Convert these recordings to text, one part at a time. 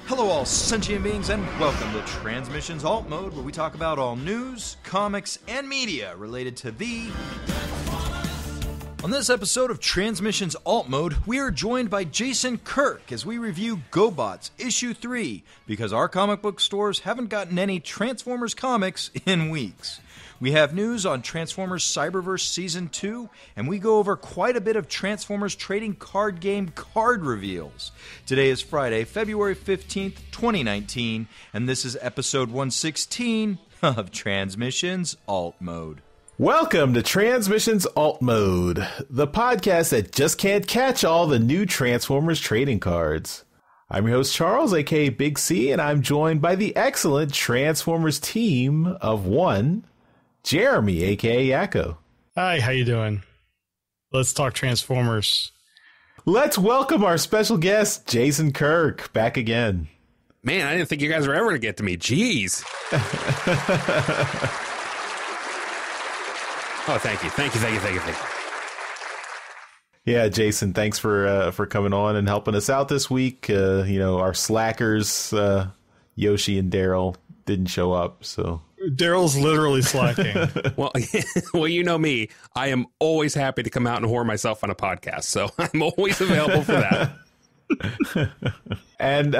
Hello all sentient beings and welcome to Transmissions Alt Mode, where we talk about all news, comics, and media related to the... On this episode of Transmissions Alt Mode, we are joined by Jason Kirk as we review GoBots Issue 3, because our comic book stores haven't gotten any Transformers comics in weeks. We have news on Transformers Cyberverse Season 2, and we go over quite a bit of Transformers trading card game card reveals. Today is Friday, February 15th, 2019, and this is episode 116 of Transmissions Alt Mode. Welcome to Transmissions Alt Mode, the podcast that just can't catch all the new Transformers trading cards. I'm your host Charles, aka Big C, and I'm joined by the excellent Transformers team of one, Jeremy, aka Yakko. Hi, how you doing? Let's talk Transformers. Let's welcome our special guest, Jason Kirk, back again. Man, I didn't think you guys were ever going to get to me. Jeez. Oh, thank you. Thank you. Yeah, Jason, thanks for coming on and helping us out this week. Our slackers, Yoshi and Daryl, didn't show up, so... Daryl's literally slacking. Well, you know me. I am always happy to come out and whore myself on a podcast, so I'm always available for that. And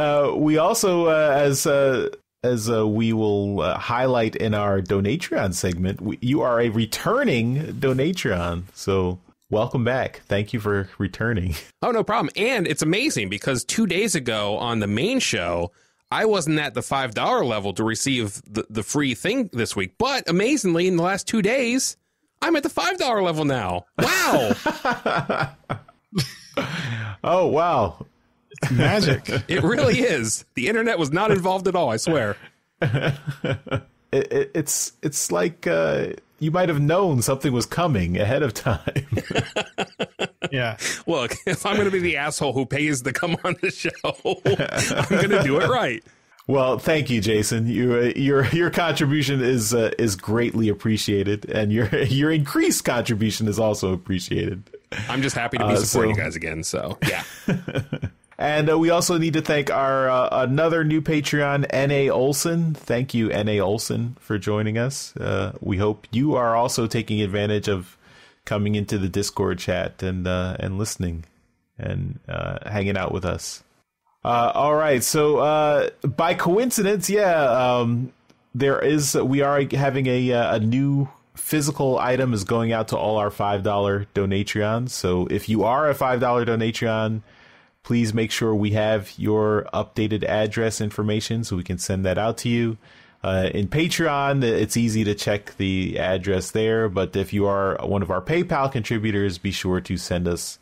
we also, as we will highlight in our Donatreon segment, you are a returning Donatreon, so welcome back. Thank you for returning. Oh, no problem. And it's amazing because 2 days ago on the main show, I wasn't at the $5 level to receive the free thing this week. But amazingly, in the last 2 days, I'm at the $5 level now. Wow. Oh, wow. It's magic. It really is. The internet was not involved at all, I swear. It's like you might have known something was coming ahead of time. Yeah. Look, if I'm going to be the asshole who pays to come on the show, I'm going to do it right. Well, thank you, Jason. Your contribution is greatly appreciated, and your increased contribution is also appreciated. I'm just happy to be supporting you guys again. So yeah. And we also need to thank our another new Patreon, N.A. Olson. Thank you, N.A. Olson, for joining us. We hope you are also taking advantage of coming into the Discord chat and listening and hanging out with us. All right, so by coincidence, we are having a new physical item is going out to all our $5 Donatreons. So if you are a $5 Donatreon, please make sure we have your updated address information so we can send that out to you. In Patreon, it's easy to check the address there, but if you are one of our PayPal contributors, be sure to send us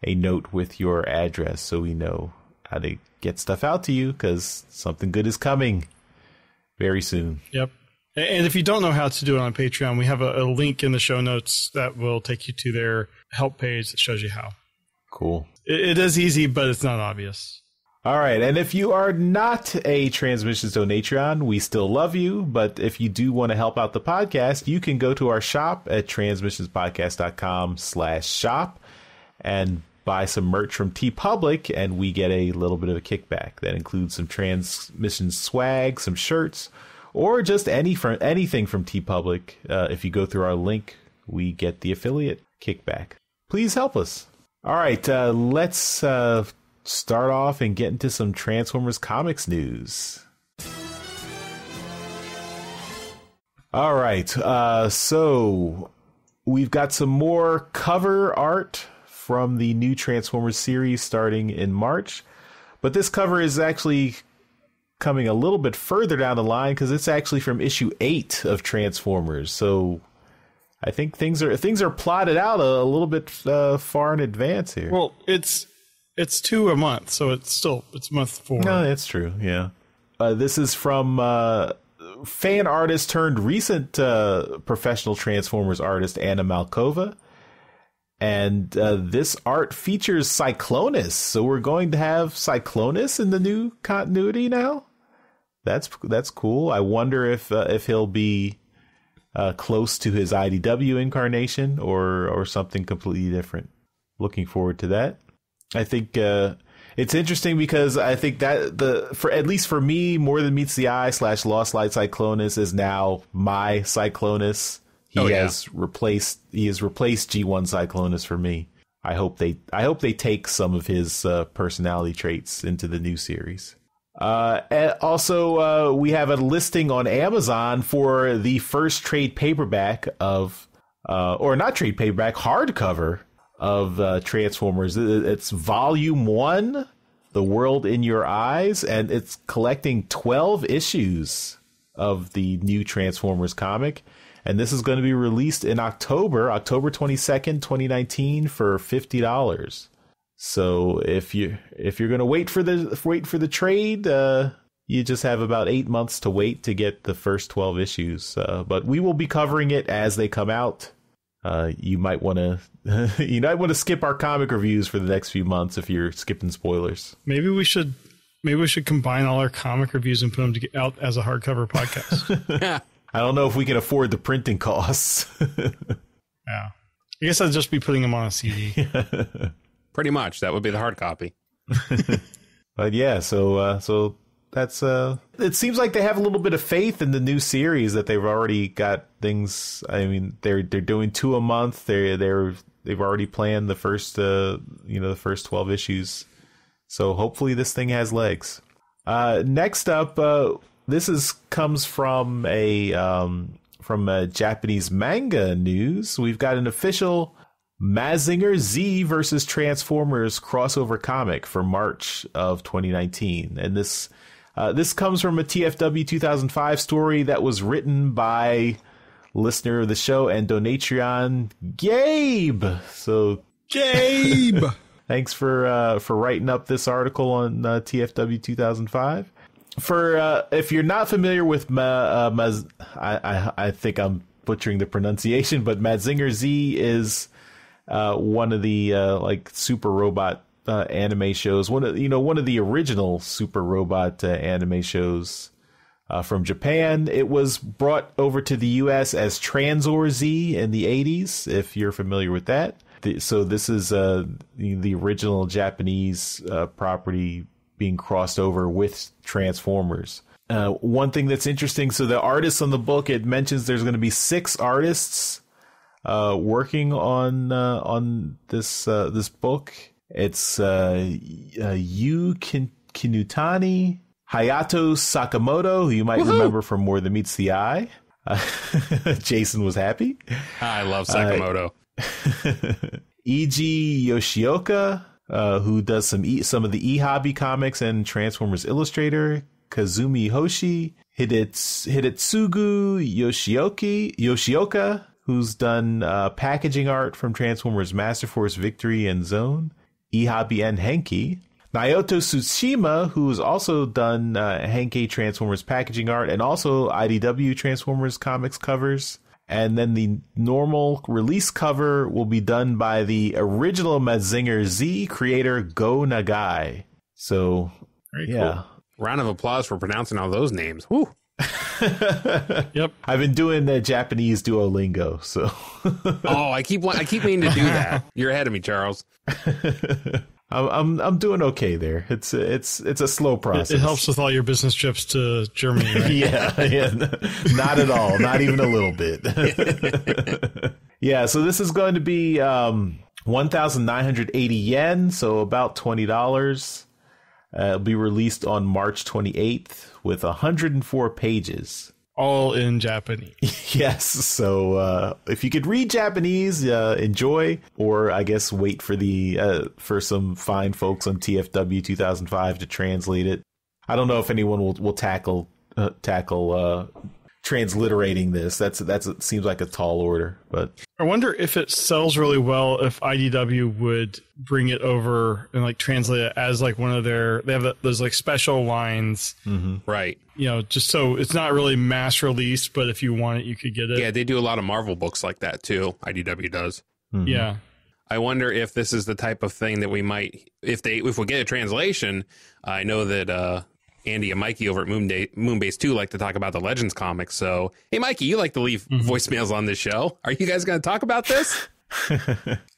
a note with your address so we know how to get stuff out to you, because something good is coming very soon. Yep. And if you don't know how to do it on Patreon, we have a link in the show notes that will take you to their help page that shows you how. Cool. It is easy, but it's not obvious. All right. And if you are not a Transmissions Donatreon, we still love you. But if you do want to help out the podcast, you can go to our shop at transmissionspodcast.com/shop and buy some merch from TeePublic, and we get a little bit of a kickback. That includes some Transmissions swag, some shirts, or just anything from TeePublic. If you go through our link, we get the affiliate kickback. Please help us. All right, let's start off and get into some Transformers comics news. All right, so we've got some more cover art from the new Transformers series starting in March. But this cover is actually coming a little bit further down the line because it's actually from issue 8 of Transformers. So I think things are plotted out a little bit far in advance here. Well, it's 2 a month, so it's month 4. No, that's true. Yeah. This is from fan artist turned recent professional Transformers artist Anna Malkova. And this art features Cyclonus. So we're going to have Cyclonus in the new continuity now. That's cool. I wonder if he'll be close to his IDW incarnation or something completely different. Looking forward to that. I think It's interesting because I think that for at least for me, More Than Meets the Eye / Lost Light Cyclonus is now my Cyclonus. He has replaced G1 Cyclonus for me. I hope they take some of his personality traits into the new series. And also, we have a listing on Amazon for the first trade paperback of, or not trade paperback, hardcover of Transformers. It's Volume 1, The World in Your Eyes, and it's collecting 12 issues of the new Transformers comic. And this is going to be released in October 22nd, 2019 for $50. So if you're going to wait for the trade, you just have about 8 months to wait to get the first 12 issues. But we will be covering it as they come out. You might want to skip our comic reviews for the next few months if you're skipping spoilers. Maybe we should combine all our comic reviews and put them out as a hardcover podcast. I don't know if we can afford the printing costs. Yeah. I guess I'd just be putting them on a CD. Pretty much. That would be the hard copy. But yeah, so that's it seems like they have a little bit of faith in the new series, that they've already got things. I mean, they're doing 2 a month. They've already planned the first the first 12 issues. So hopefully this thing has legs. Next up, this comes from a Japanese manga news. We've got an official Mazinger Z versus Transformers crossover comic for March of 2019, and this comes from a TFW 2005 story that was written by listener of the show and Donatreon Gabe. So Gabe, thanks for writing up this article on TFW 2005. For if you're not familiar with I think I'm butchering the pronunciation, but Mazinger Z is one of the like super robot anime shows. One of the original super robot anime shows from Japan. It was brought over to the U.S. as Transor Z in the 80s, if you're familiar with that. So this is the original Japanese property being crossed over with Transformers. One thing that's interesting, so the artists on the book, it mentions there's going to be 6 artists working on this book. It's Yu Kinutani, Hayato Sakamoto, who you might remember from More Than Meets the Eye. Jason was happy. I love Sakamoto. Eiji Yoshioka, who does some of the e-hobby comics and Transformers Illustrator. Kazumi Hoshi, Hidetsugu Yoshioka, who's done packaging art from Transformers Master Force Victory and Zone, e-hobby and Henki. Naoto Tsushima, who's also done Henkei Transformers packaging art and also IDW Transformers comics covers. And then the normal release cover will be done by the original Mazinger Z creator Go Nagai. So, very cool. Round of applause for pronouncing all those names. Woo. Yep. I've been doing the Japanese Duolingo, so. Oh, I keep meaning to do that. You're ahead of me, Charles. I'm doing okay there. It's a slow process. It helps with all your business trips to Germany, right? yeah, not at all, not even a little bit. Yeah, so this is going to be 1,980 yen, so about $20. It'll be released on March 28th with 104 pages. All in Japanese. Yes, so if you could read Japanese, enjoy, or I guess wait for some fine folks on TFW 2005 to translate it. I don't know if anyone will tackle transliterating this. It seems like a tall order, but I wonder if it sells really well, if IDW would bring it over and like translate it as like one of they have those like special lines, right? Just so it's not really mass release, but if you want it, you could get it. Yeah, they do a lot of Marvel books like that too. IDW does. Mm-hmm. Yeah. I wonder if this is the type of thing that we might, if we get a translation. I know that Andy and Mikey over at Moonbase 2 like to talk about the Legends comics. So, hey, Mikey, you like to leave voicemails on this show. Are you guys going to talk about this?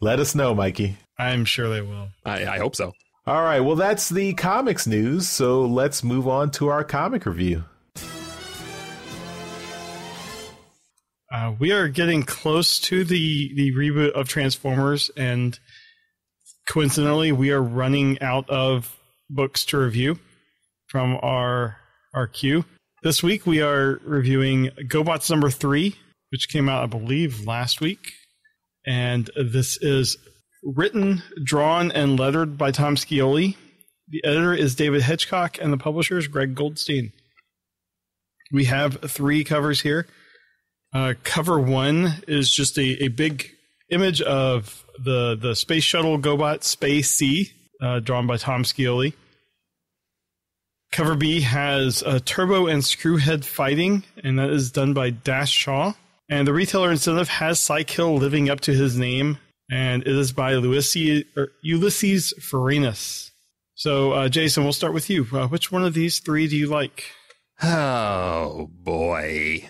Let us know, Mikey. I'm sure they will. I hope so. All right, well, that's the comics news, so let's move on to our comic review. We are getting close to the reboot of Transformers, and coincidentally, we are running out of books to review from our queue. This week, we are reviewing GoBots number 3, which came out, I believe, last week. And this is written, drawn, and lettered by Tom Scioli. The editor is David Hitchcock, and the publisher is Greg Goldstein. We have 3 covers here. Cover 1 is just a big image of the space shuttle GoBot Space C, drawn by Tom Scioli. Cover B has Turbo and Screwhead fighting, and that is done by Dash Shaw. And the retailer incentive has Psykill living up to his name, and it is by Ulysses Farinas. So, Jason, we'll start with you. Which one of these 3 do you like? Oh, boy.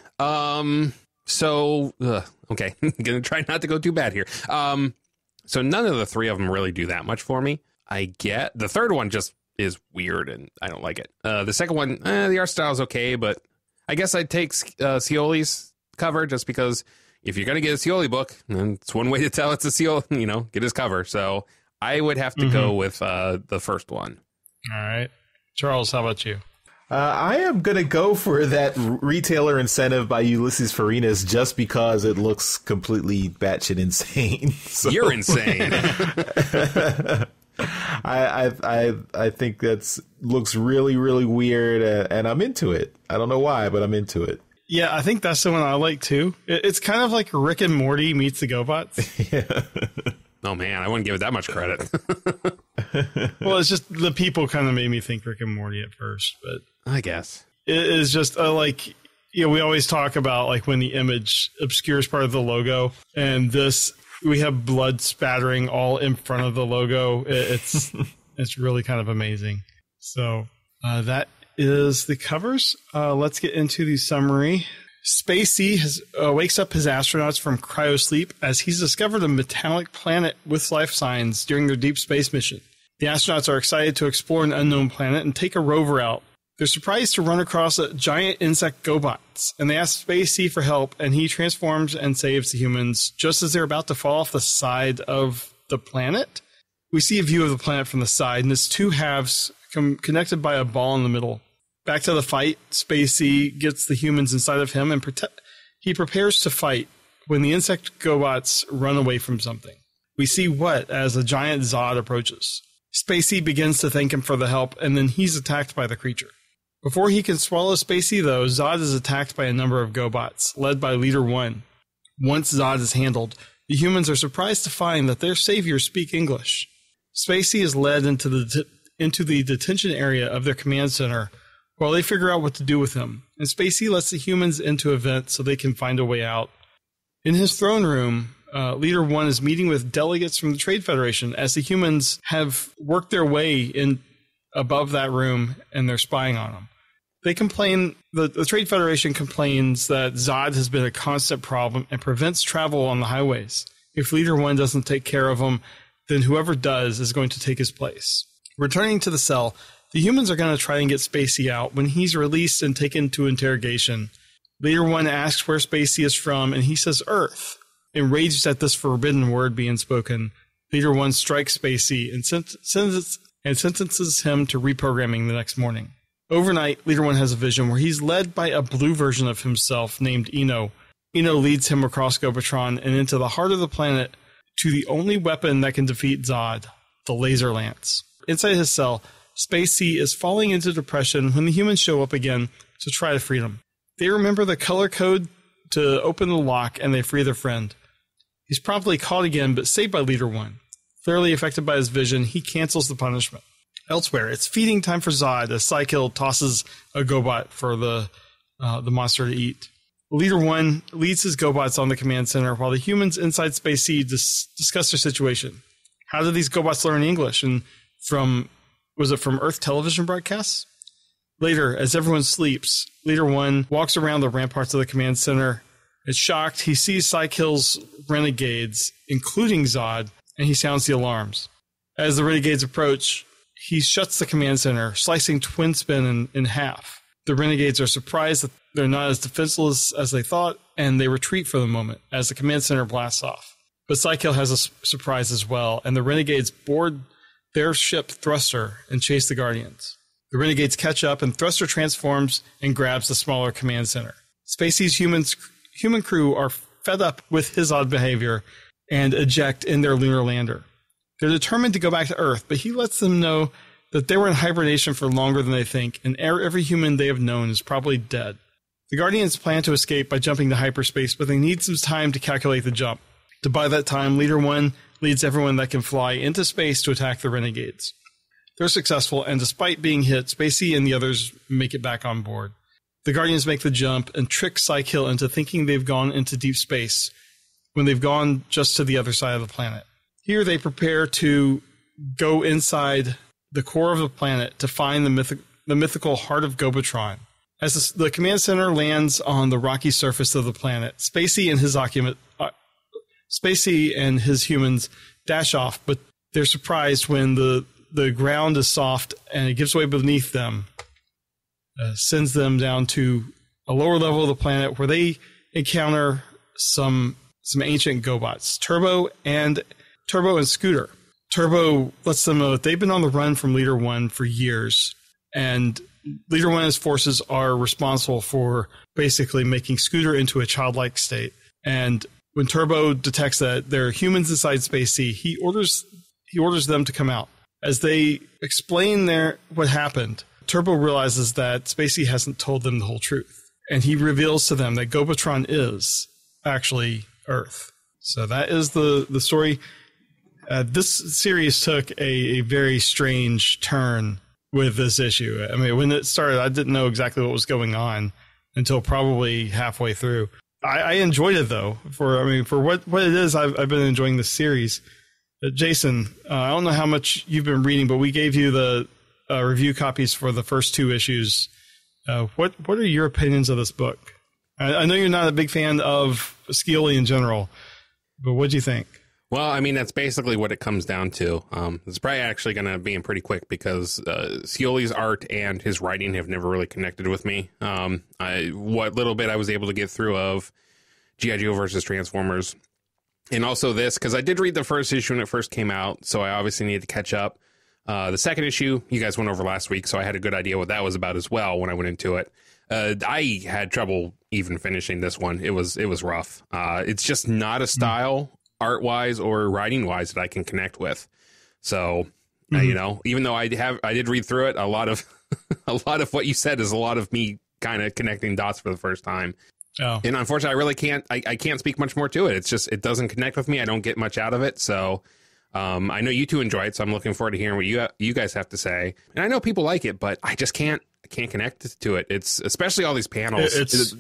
Okay, I'm going to try not to go too bad here. So none of the 3 of them really do that much for me. I get the third one just is weird and I don't like it. The second one, the art style is okay, but I guess I'd take Scioli's cover just because if you're going to get a Scioli book, then it's one way to tell it's a Scioli, get his cover. So I would have to go with the first one. All right. Charles, how about you? I am going to go for that retailer incentive by Ulysses Farinas just because it looks completely batshit insane. So. You're insane. I think that's looks really, really weird, and I'm into it. I don't know why, but I'm into it. Yeah, I think that's the one I like, too. It's kind of like Rick and Morty meets the GoBots. Yeah. Oh, man, I wouldn't give it that much credit. Well, it's just the people kind of made me think Rick and Morty at first, but I guess it is just we always talk about like when the image obscures part of the logo, and we have blood spattering all in front of the logo. It's really kind of amazing. So that is the covers. Let's get into the summary. Spacey wakes up his astronauts from cryosleep as he's discovered a metallic planet with life signs during their deep space mission. The astronauts are excited to explore an unknown planet and take a rover out. They're surprised to run across a giant insect GoBots, and they ask Spacey for help, and he transforms and saves the humans just as they're about to fall off the side of the planet. We see a view of the planet from the side, and it's 2 halves connected by a ball in the middle. Back to the fight, Spacey gets the humans inside of him, and he prepares to fight when the insect GoBots run away from something. We see as a giant Zod approaches. Spacey begins to thank him for the help, and then he's attacked by the creature. Before he can swallow Spacey, though, Zod is attacked by a number of GoBots, led by Leader 1. Once Zod is handled, the humans are surprised to find that their saviors speak English. Spacey is led into the detention area of their command center, while they figure out what to do with him, and Spacey lets the humans into a vent so they can find a way out. In his throne room, Leader 1 is meeting with delegates from the Trade Federation as the humans have worked their way in above that room and they're spying on him. They complain, the Trade Federation complains that Zod has been a constant problem and prevents travel on the highways. If Leader 1 doesn't take care of him, then whoever does is going to take his place. Returning to the cell, the humans are going to try and get Spacey out when he's released and taken to interrogation. Leader 1 asks where Spacey is from, and he says Earth. Enraged at this forbidden word being spoken, Leader 1 strikes Spacey and sentences him to reprogramming the next morning. Overnight, Leader 1 has a vision where he's led by a blue version of himself named Eno. Eno leads him across Gobotron and into the heart of the planet to the only weapon that can defeat Zod, the laser lance. Inside his cell, Spacey is falling into depression when the humans show up again to try to free him. They remember the color code to open the lock and they free their friend. He's promptly caught again but saved by Leader 1. Clearly affected by his vision, he cancels the punishment. Elsewhere, it's feeding time for Zod as Psykill tosses a GoBot for the monster to eat. Leader 1 leads his GoBots on the command center while the humans inside Spacey discuss their situation. How did these GoBots learn English? And was it from Earth television broadcasts? Later, as everyone sleeps, Leader 1 walks around the ramparts of the command center. It's shocked. He sees Psykill's renegades, including Zod, and he sounds the alarms. As the renegades approach, he shuts the command center, slicing Twin Spin in half. The Renegades are surprised that they're not as defenseless as they thought, and they retreat for the moment as the command center blasts off. But Psykill has a surprise as well, and the Renegades board their ship Thruster and chase the Guardians. The Renegades catch up, and Thruster transforms and grabs the smaller command center. Spacey's human crew are fed up with his odd behavior and eject in their lunar lander. They're determined to go back to Earth, but he lets them know that they were in hibernation for longer than they think, and every human they have known is probably dead. The Guardians plan to escape by jumping to hyperspace, but they need some time to calculate the jump. To buy that time, Leader 1 leads everyone that can fly into space to attack the Renegades. They're successful, and despite being hit, Spacey and the others make it back on board. The Guardians make the jump and trick Psykill into thinking they've gone into deep space when they've gone just to the other side of the planet. Here they prepare to go inside the core of the planet to find the mythical Heart of Gobatron. As the command center lands on the rocky surface of the planet, Spacey and his humans dash off, but they're surprised when the ground is soft and it gives way beneath them, sends them down to a lower level of the planet where they encounter some ancient GoBots, Turbo and Scooter. Turbo lets them know that they've been on the run from Leader 1 for years, and Leader 1 and his forces are responsible for basically making Scooter into a childlike state. And when Turbo detects that there are humans inside Spacey, he orders them to come out. As they explain what happened, Turbo realizes that Spacey hasn't told them the whole truth, and he reveals to them that Gobatron is actually Earth. So that is the story. This series took a very strange turn with this issue. I mean, when it started, I didn't know exactly what was going on until probably halfway through. I enjoyed it though. For what it is, I've been enjoying this series. Jason, I don't know how much you've been reading, but we gave you the review copies for the first 2 issues. What are your opinions of this book? I know you're not a big fan of Scioli in general, but what do you think? Well, I mean, that's basically what it comes down to. It's probably actually going to be in pretty quick because Scioli's art and his writing have never really connected with me. What little bit I was able to get through of G.I. Joe versus Transformers, and also this, because I did read the first issue when it first came out, so I obviously needed to catch up. The second issue, you guys went over last week, so I had a good idea what that was about as well when I went into it. I had trouble even finishing this one. It was rough. It's just not a style, art-wise or writing-wise, that I can connect with. So, even though I did read through it, a lot of what you said is a lot of me kind of connecting dots for the first time. Oh. And unfortunately, I really can't. I can't speak much more to it. It's just it doesn't connect with me. I don't get much out of it. So, I know you two enjoy it, so I'm looking forward to hearing what you guys have to say. And I know people like it, but I just can't connect to it. It's especially all these panels. It's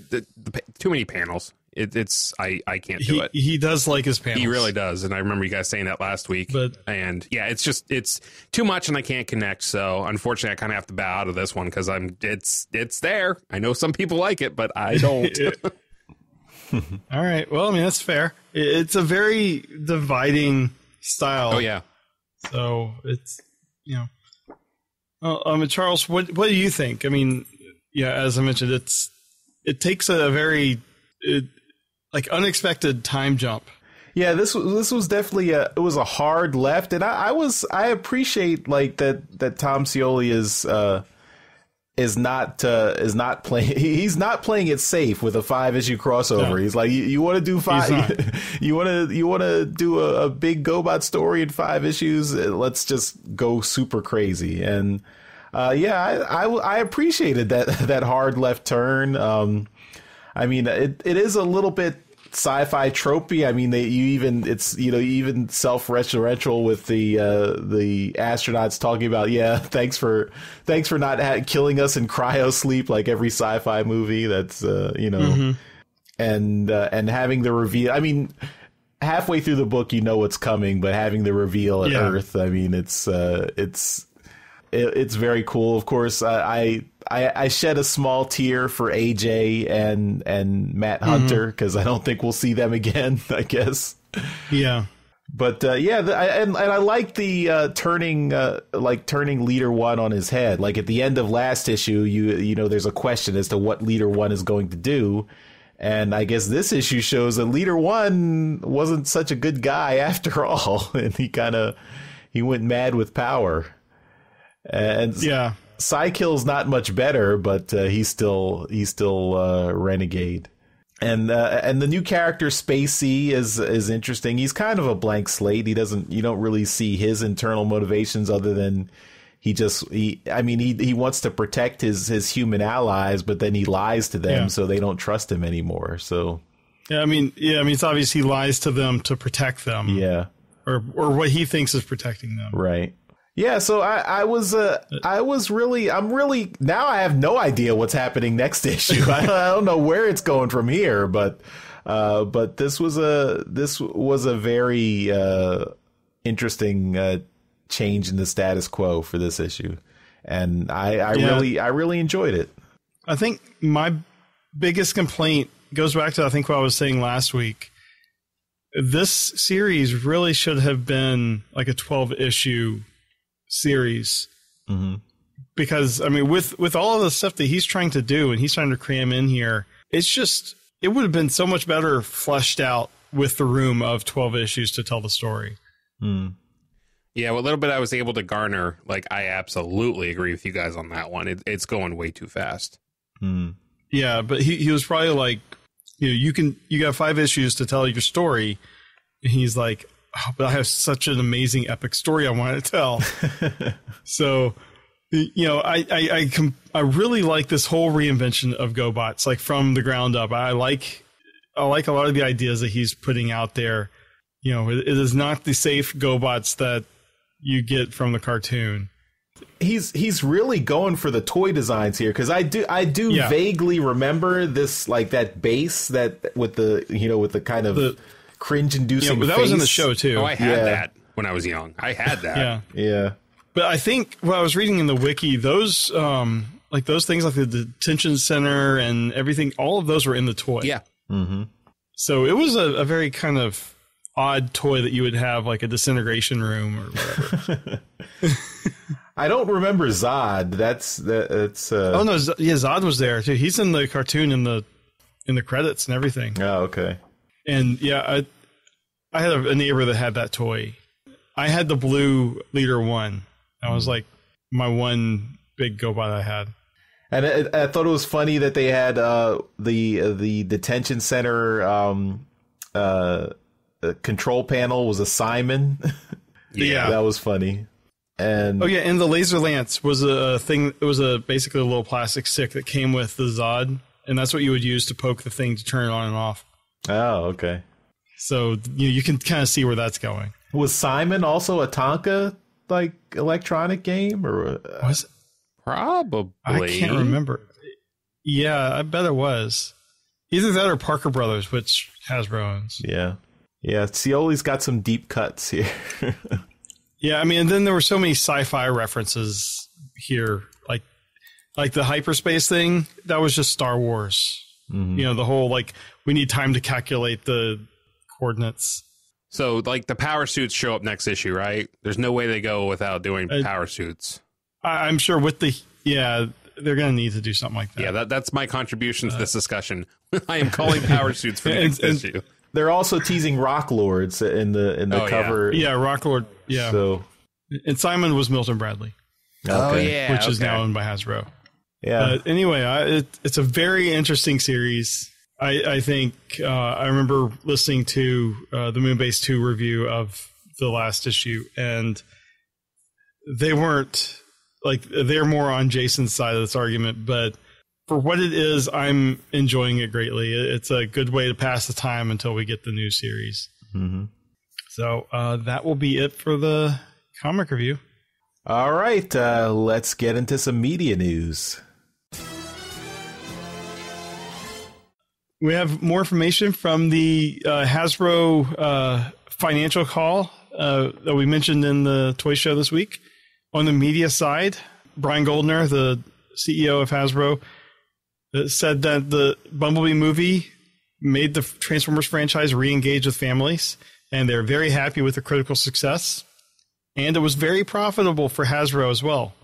too many panels. I can't do it. He does like his panels. He really does. And I remember you guys saying that last week. And yeah, it's too much and I can't connect. So unfortunately, I kind of have to bow out of this one because it's there. I know some people like it, but I don't. All right. Well, I mean, that's fair. It's a very dividing style. Oh, yeah. So it's, Charles, what do you think? I mean, yeah, as I mentioned, it takes a very unexpected time jump. Yeah, this was definitely it was a hard left, and I appreciate that Tom Scioli is not playing. He's not playing it safe with a 5-issue crossover. No. He's like, you want to do 5? You want to do a big GoBot story in 5 issues? Let's just go super crazy. And I appreciated that hard left turn. I mean, it is a little bit sci-fi tropey. I mean, you even self-referential with the astronauts talking about, thanks for not killing us in cryo sleep like every sci-fi movie. That's mm-hmm. and having the reveal. I mean, halfway through the book, what's coming, but having the reveal at Earth, I mean, it's very cool. Of course, I shed a small tear for AJ and Matt Hunter because I don't think we'll see them again, I guess. Yeah. But and I like the turning Leader One on his head. Like at the end of last issue, you know there's a question as to what Leader One is going to do, and I guess this issue shows that Leader One wasn't such a good guy after all, and he went mad with power. And yeah, Psykill's not much better, but he's still renegade. And the new character Spacey is interesting. He's kind of a blank slate. You don't really see his internal motivations other than he wants to protect his human allies, but then he lies to them so they don't trust him anymore. So it's obvious he lies to them to protect them. Yeah. Or what he thinks is protecting them. Right. Yeah, so I'm really now I have no idea what's happening next issue. I don't know where it's going from here, but this was a very interesting change in the status quo for this issue, and I really enjoyed it. I think my biggest complaint goes back to what I was saying last week. This series really should have been like a 12-issue series, because with all of the stuff that he's trying to do and he's trying to cram in here, it would have been so much better fleshed out with the room of 12 issues to tell the story. Yeah, what little bit I was able to garner, I absolutely agree with you guys on that one. It's going way too fast. Yeah, but he was probably like, you got 5 issues to tell your story, and he's like, oh, but I have such an amazing epic story I want to tell. So, I really like this whole reinvention of GoBots, from the ground up. I like a lot of the ideas that he's putting out there. It is not the safe GoBots that you get from the cartoon. He's really going for the toy designs here, because I do vaguely remember this, that base that with the kind of cringe-inducing but that face. was in the show too. Oh, I had that when I was young. I had that. Yeah. But I think what I was reading in the wiki, those those things like the detention center and everything, all of those were in the toy. Yeah. Mm-hmm. So it was a very kind of odd toy that you would have, like a disintegration room or whatever. I don't remember Zod. Oh no, Zod was there too. He's in the cartoon in the credits and everything. Oh, okay. And I had a neighbor that had that toy. I had the blue Leader One. That was like my one big GoBot I had. And I thought it was funny that they had the detention center control panel was a Simon. Yeah, that was funny. And and the laser lance was a thing. It was basically a little plastic stick that came with the Zod, and that's what you would use to poke the thing to turn it on and off. Oh, okay. So you can kind of see where that's going. Was Simon also a Tonka electronic game, or was it? Probably. I can't remember. Yeah, I bet it was. Either that or Parker Brothers, which Hasbro owns. Yeah. Scioli's got some deep cuts here. Yeah, and then there were so many sci-fi references here, like the hyperspace thing. That was just Star Wars. Mm-hmm. The whole we need time to calculate the coordinates. So the power suits show up next issue, right? There's no way they go without doing power suits. I'm sure they're going to need to do something like that. Yeah, that's my contribution to this discussion. I am calling power suits for next issue. They're also teasing Rock Lords in the cover. Yeah, Rock Lord. Yeah. So, and Simon was Milton Bradley. Okay. Which is now owned by Hasbro. Yeah. But anyway, it's a very interesting series. I think I remember listening to the Moonbase 2 review of the last issue, and they weren't they're more on Jason's side of this argument, but for what it is, I'm enjoying it greatly. It's a good way to pass the time until we get the new series. Mm-hmm. So that will be it for the comic review. All right, let's get into some media news. We have more information from the Hasbro financial call that we mentioned in the toy show this week. On the media side, Brian Goldner, the CEO of Hasbro, said that the Bumblebee movie made the Transformers franchise re-engage with families, and they're very happy with the critical success. And it was very profitable for Hasbro as well.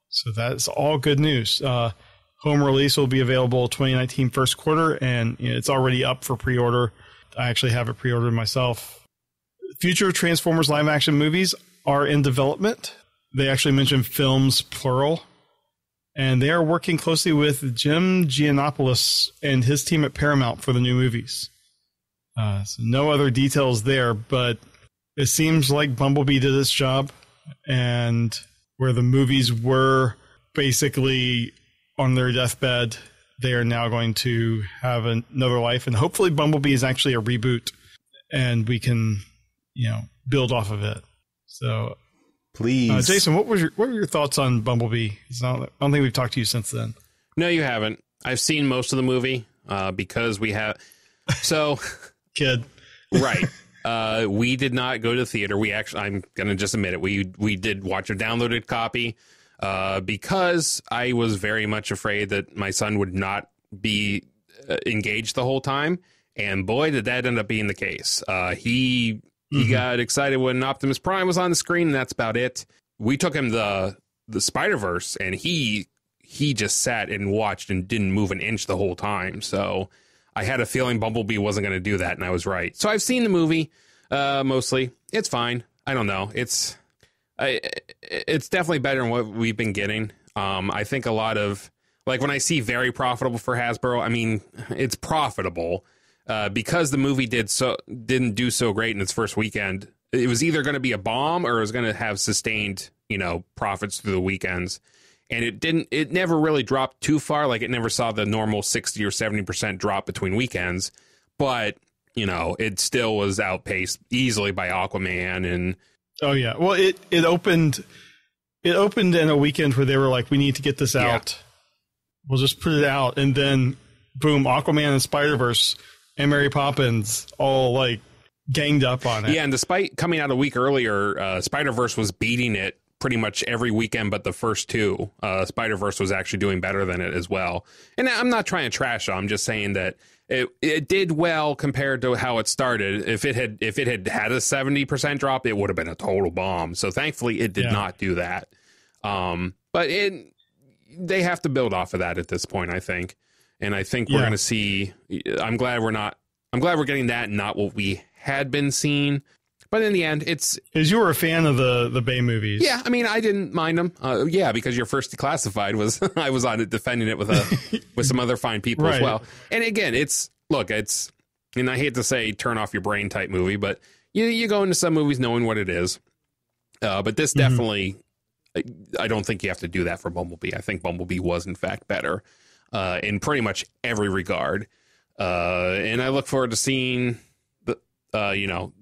So that's all good news. Home release will be available 2019 first quarter, and it's already up for pre-order. I actually have it pre-ordered myself. Future Transformers live-action movies are in development. They actually mentioned films, plural. And they are working closely with Jim Giannopoulos and his team at Paramount for the new movies. So no other details there, but it seems like Bumblebee did its job, and where the movies were basically on their deathbed, they are now going to have another life, and hopefully Bumblebee is actually a reboot, and we can, build off of it. So, please, Jason, what were your thoughts on Bumblebee? I don't think we've talked to you since then. No, you haven't. I've seen most of the movie because we have. So, kid, right. We did not go to the theater. I'm going to just admit it. We did watch a downloaded copy because I was very much afraid that my son would not be engaged the whole time. And boy, did that end up being the case. He got excited when Optimus Prime was on the screen, and that's about it. We took him the Cyberverse, and he just sat and watched and didn't move an inch the whole time. So I had a feeling Bumblebee wasn't going to do that, and I was right. So I've seen the movie mostly. It's fine. I don't know. It's definitely better than what we've been getting. I think a lot of, like, when I see very profitable for Hasbro, I mean, it's profitable because the movie didn't do so great in its first weekend. It was either going to be a bomb or it was going to have sustained, profits through the weekends. And it never really dropped too far. Like, it never saw the normal 60 or 70% drop between weekends. But, it still was outpaced easily by Aquaman. And oh, yeah. Well, it opened in a weekend where they were like, we need to get this out. Yeah. We'll just put it out. And then, boom, Aquaman and Spider-Verse and Mary Poppins all, like, ganged up on it. Yeah, and despite coming out a week earlier, Spider-Verse was beating it pretty much every weekend but the first two. Spider-Verse was actually doing better than it as well. And I'm not trying to trash it. I'm just saying that it did well compared to how it started. If it had a 70% drop, it would have been a total bomb. So thankfully it did not do that. But they have to build off of that at this point, I think. And I think we're going to see, I'm glad we're getting that and not what we had been seeing. But in the end, it's... Because you were a fan of the Bay movies. Yeah, I mean, I didn't mind them. Because your first Declassified was... I was on it defending it with some other fine people as well. And again, and I hate to say turn off your brain type movie, but you go into some movies knowing what it is. But this definitely... I don't think you have to do that for Bumblebee. I think Bumblebee was, in fact, better in pretty much every regard. And I look forward to seeing...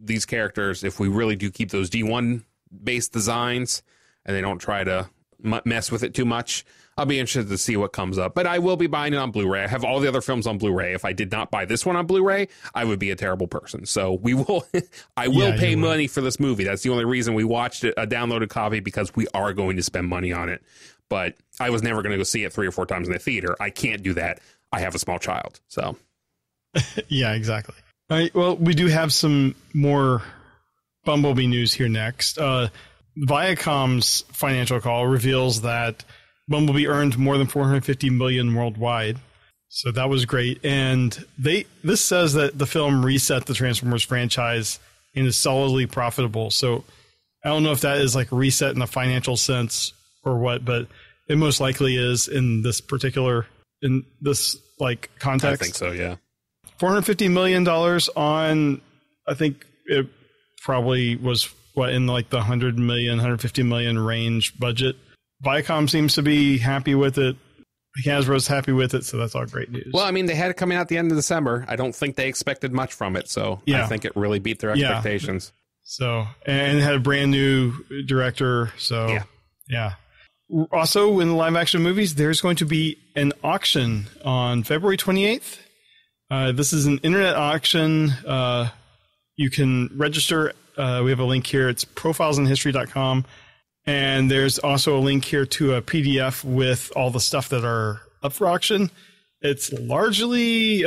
these characters, if we really do keep those D1 based designs and they don't try to mess with it too much, I'll be interested to see what comes up. But I will be buying it on Blu-ray. I have all the other films on Blu-ray. If I did not buy this one on Blu-ray, I would be a terrible person. So I will pay money for this movie. That's the only reason we watched it, a downloaded copy, because we are going to spend money on it. But I was never going to go see it 3 or 4 times in the theater. I can't do that. I have a small child. So yeah, exactly. All right, well, we do have some more Bumblebee news here next. Viacom's financial call reveals that Bumblebee earned more than $450 million worldwide. So that was great. And this says that the film reset the Transformers franchise and is solidly profitable. So I don't know if that is like reset in a financial sense or what, but it most likely is in this like context. I think so, yeah. $450 million on, I think it probably was in like the $100 million, $150 million range budget. Viacom seems to be happy with it. Hasbro's happy with it, so that's all great news. Well, I mean, they had it coming out at the end of December. I don't think they expected much from it, so I think it really beat their expectations. So, and it had a brand new director, so yeah. Also, in the live action movies, there's going to be an auction on February 28th. This is an internet auction. You can register. We have a link here. It's profilesinhistory.com. And there's also a link here to a PDF with all the stuff that are up for auction. It's largely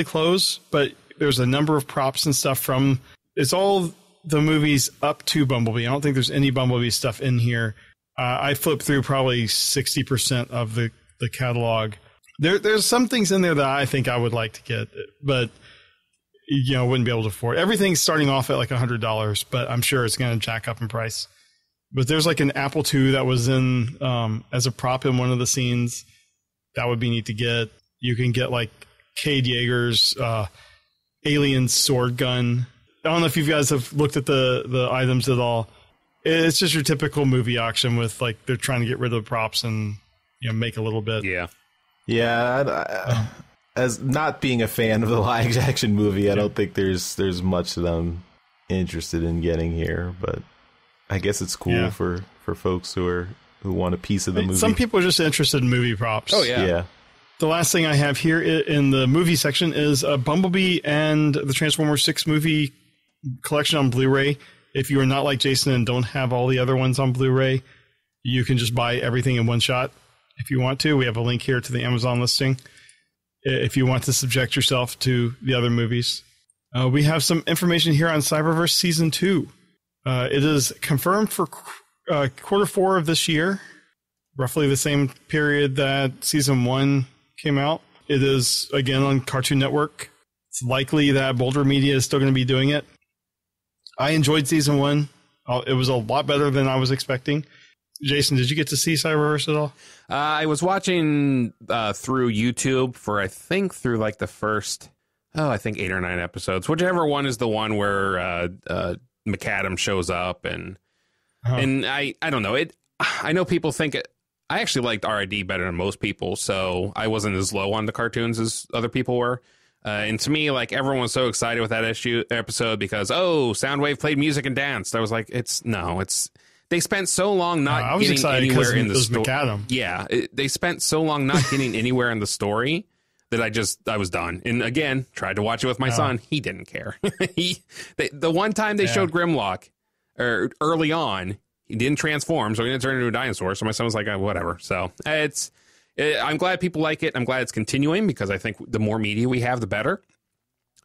closed, but there's a number of props and stuff from. It's all the movies up to Bumblebee. I don't think there's any Bumblebee stuff in here. I flipped through probably 60% of the catalog. There's some things in there that I think I would like to get, but wouldn't be able to afford. Everything's starting off at like $100, but I'm sure it's going to jack up in price. But there's like an Apple II that was in as a prop in one of the scenes. That would be neat to get. You can get like Cade Yeager's alien sword gun. I don't know if you guys have looked at the items at all. It's just your typical movie auction with like they're trying to get rid of the props and make a little bit. Yeah. As not being a fan of the live action movie, I don't think there's much that I'm interested in getting here. But I guess it's cool for folks who want a piece of the movie. Some people are just interested in movie props. Oh yeah. The last thing I have here in the movie section is Bumblebee and the Transformers 6 movie collection on Blu-ray. If you are not like Jason and don't have all the other ones on Blu-ray, you can just buy everything in one shot if you want to. We have a link here to the Amazon listing if you want to subject yourself to the other movies. We have some information here on Cyberverse Season 2. It is confirmed for quarter 4 of this year, roughly the same period that Season 1 came out. It is, again, on Cartoon Network. It's likely that Boulder Media is still going to be doing it. I enjoyed Season 1. It was a lot better than I was expecting. Jason, did you get to see Cyberverse at all? I was watching through YouTube for, through like the first, 8 or 9 episodes. Whichever one is the one where McAdam shows up. And I don't know. I know people think I actually liked R.I.D. better than most people, so I wasn't as low on the cartoons as other people were. And to me, like, everyone was so excited with that episode because, Soundwave played music and danced. I was like, they spent so long not getting anywhere in the story. Yeah, they spent so long not getting anywhere in the story that I was done. And again, tried to watch it with my son. He didn't care. The one time they showed Grimlock, or early on, he didn't transform, so he didn't turn into a dinosaur. So my son was like, whatever. So I'm glad people like it. I'm glad it's continuing because I think the more media we have, the better,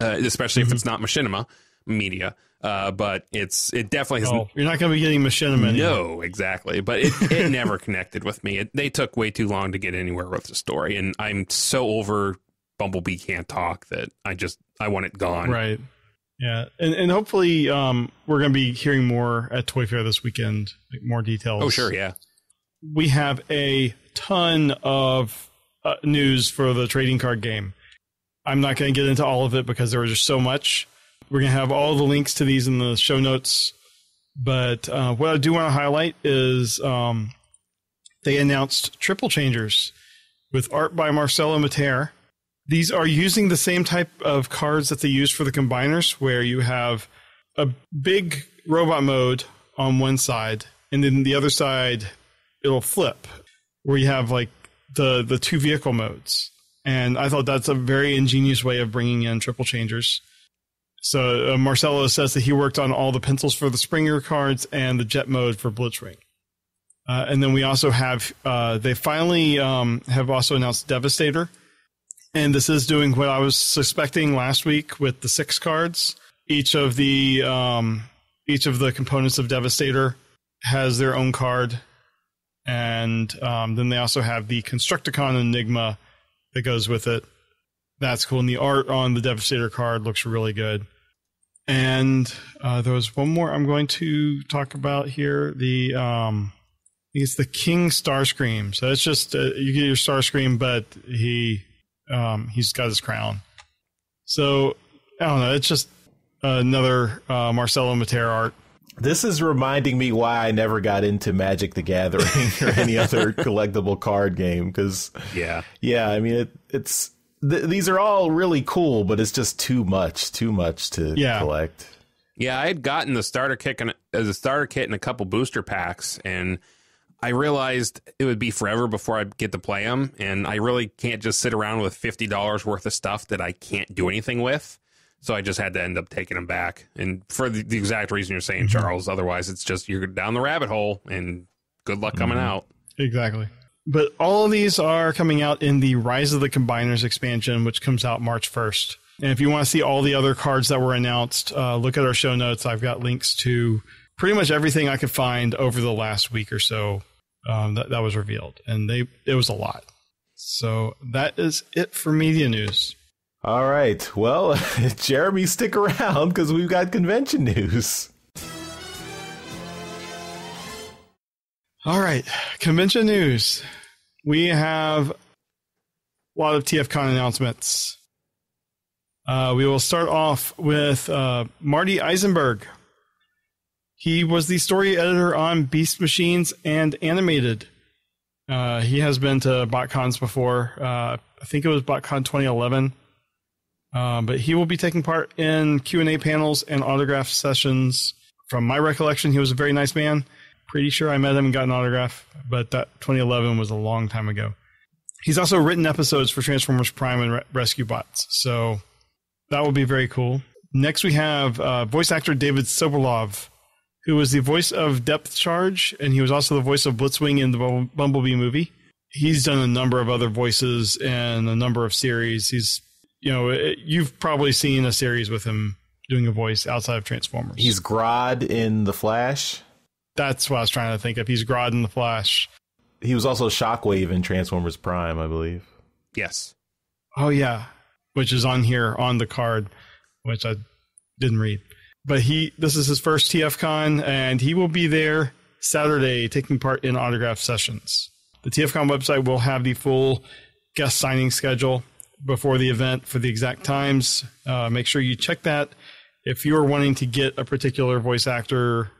especially if it's not machinima media. But it definitely has. You're not going to be getting machinima anymore. No, exactly. But it never connected with me. They took way too long to get anywhere with the story. And I'm so over Bumblebee can't talk that I want it gone. Right. Yeah. And hopefully we're going to be hearing more at Toy Fair this weekend, like more details. Oh, sure. Yeah. We have a ton of news for the trading card game. I'm not going to get into all of it because there was just so much. We're going to have all the links to these in the show notes. But what I do want to highlight is they announced Triple Changers with art by Marcelo Mater. These are using the same type of cards that they use for the combiners, where you have a big robot mode on one side, and then the other side, it'll flip, where you have like the two vehicle modes. And I thought that's a very ingenious way of bringing in Triple Changers. So Marcelo says that he worked on all the pencils for the Springer cards and the jet mode for Blitzwing. And then we also have, they finally have also announced Devastator. And this is doing what I was suspecting last week with the 6 cards. Each of the components of Devastator has their own card. And then they also have the Constructicon Enigma that goes with it. That's cool. And the art on the Devastator card looks really good. And there was one more I'm going to talk about here. It's the King Starscream. So it's just you get your Starscream, but he's got his crown. So I don't know. It's just another Marcelo Mater art. This is reminding me why I never got into Magic the Gathering or any other collectible card game. Because I mean it's. These are all really cool, but it's just too much to collect. Yeah, I had gotten the starter kit and a couple booster packs, and I realized it would be forever before I'd get to play them, and I really can't just sit around with $50 worth of stuff that I can't do anything with. So I just had to end up taking them back, and for the exact reason you're saying, Charles. Otherwise, it's just you're down the rabbit hole, and good luck coming out. Exactly. But all of these are coming out in the Rise of the Combiners expansion, which comes out March 1st. And if you want to see all the other cards that were announced, look at our show notes. I've got links to pretty much everything I could find over the last week or so that was revealed. And it was a lot. So that is it for media news. All right. Well, Jeremy, stick around because we've got convention news. All right. Convention news. We have a lot of TFCon announcements. We will start off with Marty Eisenberg. He was the story editor on Beast Machines and Animated. He has been to BotCons before. I think it was BotCon 2011. But he will be taking part in Q&A panels and autograph sessions. From my recollection, he was a very nice man. Pretty sure I met him and got an autograph, but that 2011 was a long time ago. He's also written episodes for Transformers Prime and Rescue Bots, so that will be very cool. Next, we have voice actor David Sobolov, who was the voice of Depth Charge, and he was also the voice of Blitzwing in the Bumblebee movie. He's done a number of other voices and a number of series. He's, you've probably seen a series with him doing a voice outside of Transformers. He's Grodd in The Flash. That's what I was trying to think of. He's Grodd in The Flash. He was also Shockwave in Transformers Prime, I believe. Yes. Oh, yeah. Which is on here on the card, which I didn't read. But this is his first TFCon, and he will be there Saturday taking part in autograph sessions. The TFCon website will have the full guest signing schedule before the event for the exact times. Make sure you check that. If you're wanting to get a particular voice actor,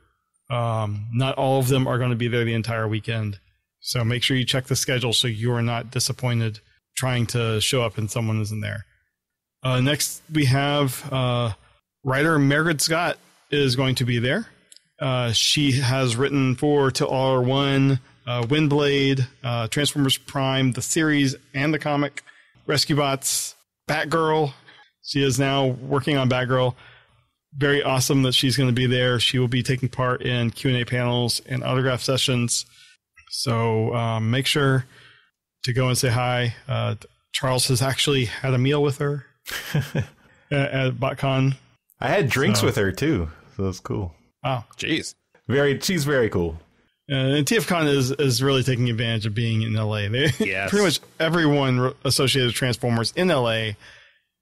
not all of them are going to be there the entire weekend. So make sure you check the schedule so you are not disappointed trying to show up and someone isn't there. Next, we have writer Margaret Scott is going to be there. She has written for Till All Are One, Windblade, Transformers Prime, the series and the comic, Rescue Bots, Batgirl. She is now working on Batgirl. Very awesome that she's going to be there. She will be taking part in Q&A panels and autograph sessions. So make sure to go and say hi. Charles has actually had a meal with her at BotCon. I had drinks with her too, so that's cool. Wow, jeez, she's very cool. And TFCon is really taking advantage of being in LA. Yes. Pretty much everyone associated with Transformers in LA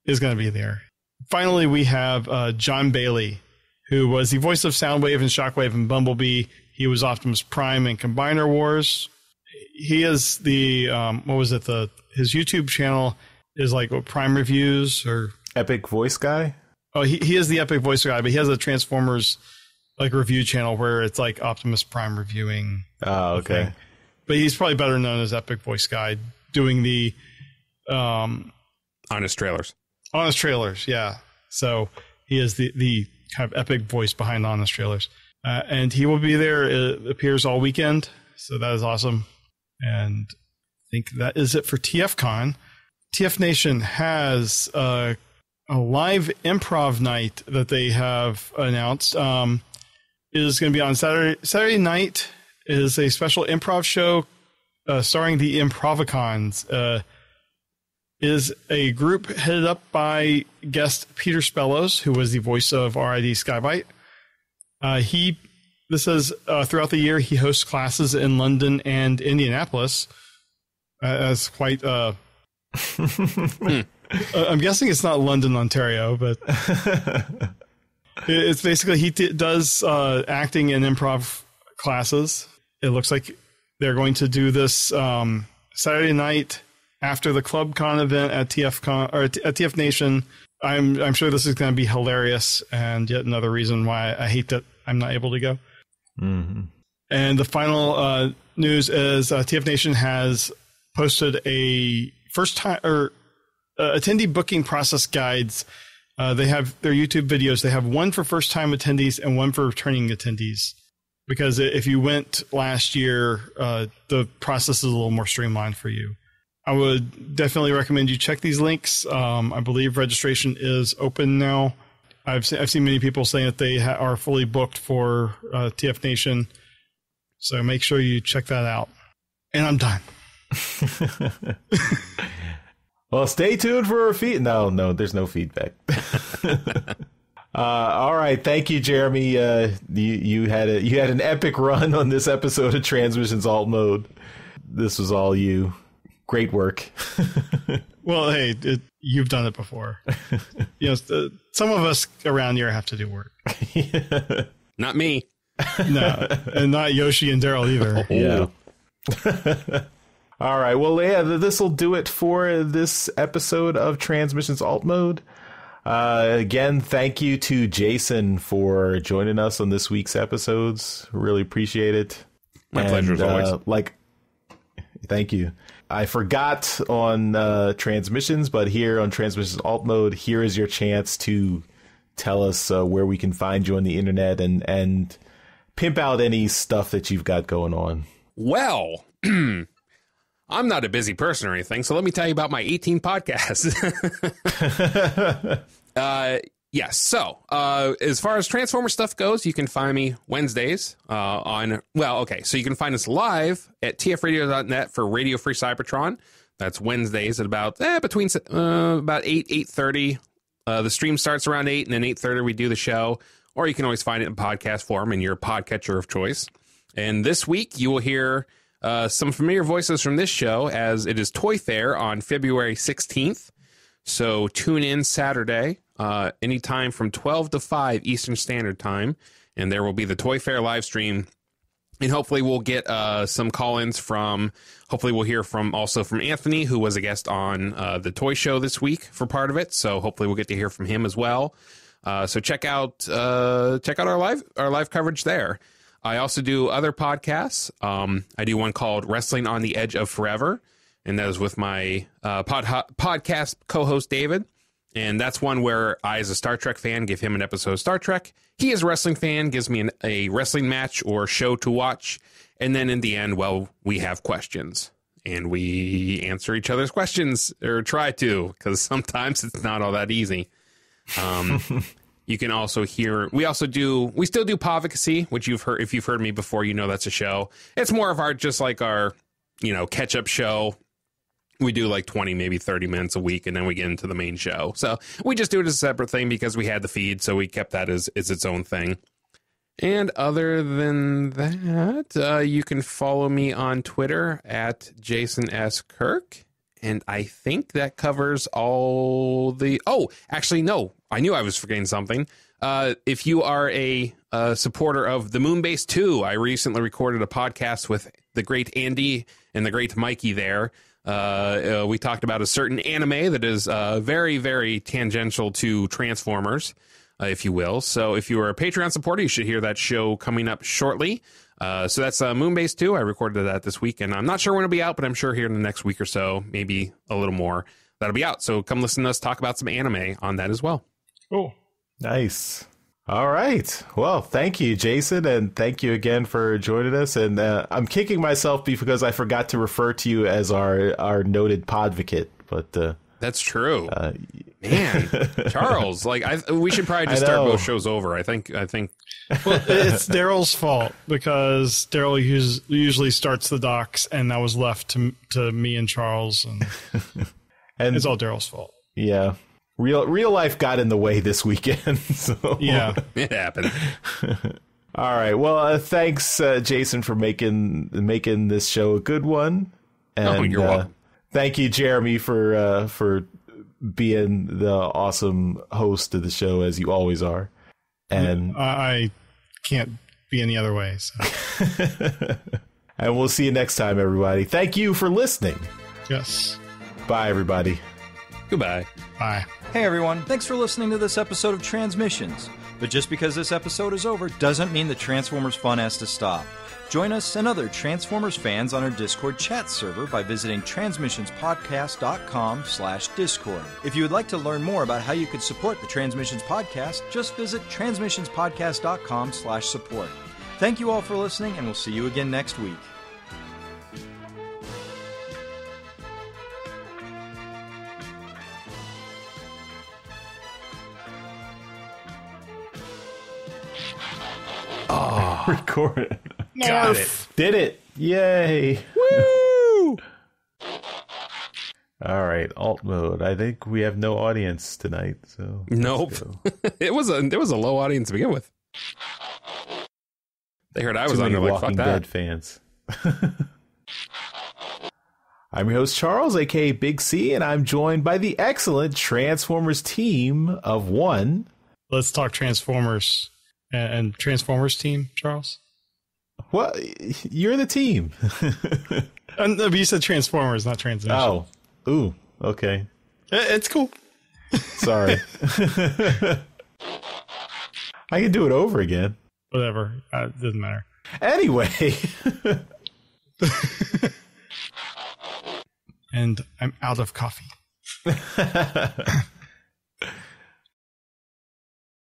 is going to be there. Finally, we have John Bailey, who was the voice of Soundwave and Shockwave and Bumblebee. He was Optimus Prime in Combiner Wars. He is the his YouTube channel is like Prime Reviews or Epic Voice Guy. Oh, he is the Epic Voice Guy, but he has a Transformers like review channel where it's like Optimus Prime reviewing. Oh, okay. Thing. But he's probably better known as Epic Voice Guy, doing the Honest Trailers. Honest Trailers, yeah. So he is the kind of epic voice behind Honest Trailers. And he will be there. It appears all weekend. So that is awesome. And I think that is it for TFCon. TF Nation has a live improv night that they have announced. It is going to be on Saturday night. It is a special improv show starring the Improvicons. Is a group headed up by guest Peter Spellos, who was the voice of RID Skybite. This says throughout the year he hosts classes in London and Indianapolis. As quite I'm guessing it's not London, Ontario, but it's basically he does acting and improv classes. It looks like they're going to do this Saturday night after the ClubCon event at TFCon or at TF Nation. I'm sure this is going to be hilarious, and yet another reason why I hate that I'm not able to go. Mm-hmm. And the final news is TF Nation has posted a first time or attendee booking process guides. They have their YouTube videos. They have one for first time attendees and one for returning attendees. Because if you went last year, the process is a little more streamlined for you. I would definitely recommend you check these links. I believe registration is open now. I've seen many people saying that they are fully booked for TF Nation. So make sure you check that out. And I'm done. Well, stay tuned for feed. No, there's no feedback. All right, thank you, Jeremy. You had an epic run on this episode of Transmissions Alt Mode. This was all you. Great work. Well, hey, you've done it before. Some of us around here have to do work. Not me. No, and not Yoshi and Daryl either. Yeah. All right. Well, yeah, this will do it for this episode of Transmissions Alt Mode. Again, thank you to Jason for joining us on this week's episodes. Really appreciate it. My pleasure as always. Thank you. I forgot on Transmissions, but here on Transmissions Alt Mode, here is your chance to tell us where we can find you on the internet and pimp out any stuff that you've got going on. Well, I'm not a busy person or anything, so let me tell you about my 18 podcasts. Yes. So, as far as Transformer stuff goes, you can find me Wednesdays so you can find us live at tfradio.net for Radio Free Cybertron. That's Wednesdays at about between about 8:30. The stream starts around 8, and then 8:30 we do the show. Or you can always find it in podcast form in your podcatcher of choice. And this week you will hear some familiar voices from this show, as it is Toy Fair on February 16th. So tune in Saturday, anytime from 12 to 5 Eastern Standard Time, and there will be the Toy Fair live stream. And hopefully we'll get some call-ins hopefully we'll hear from Anthony, who was a guest on the Toy Show this week for part of it. So hopefully we'll get to hear from him as well. So check out our live coverage there. I also do other podcasts. I do one called Wrestling on the Edge of Forever, and that is with my podcast co-host David. And that's one where I, as a Star Trek fan, give him an episode of Star Trek. He, as a wrestling fan, gives me a wrestling match or show to watch. And then in the end, we have questions. And we answer each other's questions, or try to, because sometimes it's not all that easy. You can also hear, we still do Povicacy, which if you've heard me before, that's a show. It's more of our catch up show. We do like 20, maybe 30 minutes a week, and then we get into the main show. So we just do it as a separate thing because we had the feed, so we kept that as its own thing. And other than that, you can follow me on Twitter at Jason S. Kirk. And I think that covers all the... Oh, actually, no. I knew I was forgetting something. If you are a supporter of the Moonbase 2, I recently recorded a podcast with the great Andy and the great Mikey there. We talked about a certain anime that is very, very tangential to Transformers, if you will. So if you are a Patreon supporter, you should hear that show coming up shortly. So that's Moonbase 2. I recorded that this week, and I'm not sure when it'll be out, but I'm sure here in the next week or so, maybe a little more, that'll be out. So come listen to us talk about some anime on that as well. Cool. Nice. All right. Well, thank you, Jason, and thank you again for joining us. And I'm kicking myself because I forgot to refer to you as our noted podvocate. But that's true. Man, Charles, we should probably just start both shows over. I think. Well, it's Daryl's fault because Daryl usually starts the docs, and that was left to me and Charles, and it's all Daryl's fault. Yeah. Real life got in the way this weekend. So. Yeah, it happened. All right. Well, thanks, Jason, for making this show a good one. And, you're welcome. Thank you, Jeremy, for being the awesome host of the show, as you always are. And I can't be any other way. So. And we'll see you next time, everybody. Thank you for listening. Yes. Bye, everybody. Goodbye. Bye. Hey everyone, thanks for listening to this episode of Transmissions. But just because this episode is over doesn't mean the Transformers fun has to stop. Join us and other Transformers fans on our Discord chat server by visiting transmissionspodcast.com/discord. If you would like to learn more about how you could support the Transmissions Podcast, just visit transmissionspodcast.com/support. Thank you all for listening, and we'll see you again next week. Oh, record it. Got it. Did it. Yay. Woo! All right, alt mode. I think we have no audience tonight. So nope. It was a low audience to begin with. They heard I was on there like, fuck that. Dead fans. I'm your host, Charles, aka Big C, and I'm joined by the excellent Transformers team of one. Let's talk Transformers and Transformers team, Charles. What? You're the team. But you said Transformers, not Transmission. Oh. Ooh. Okay. It's cool. Sorry. I can do it over again. Whatever. It doesn't matter. Anyway. And I'm out of coffee.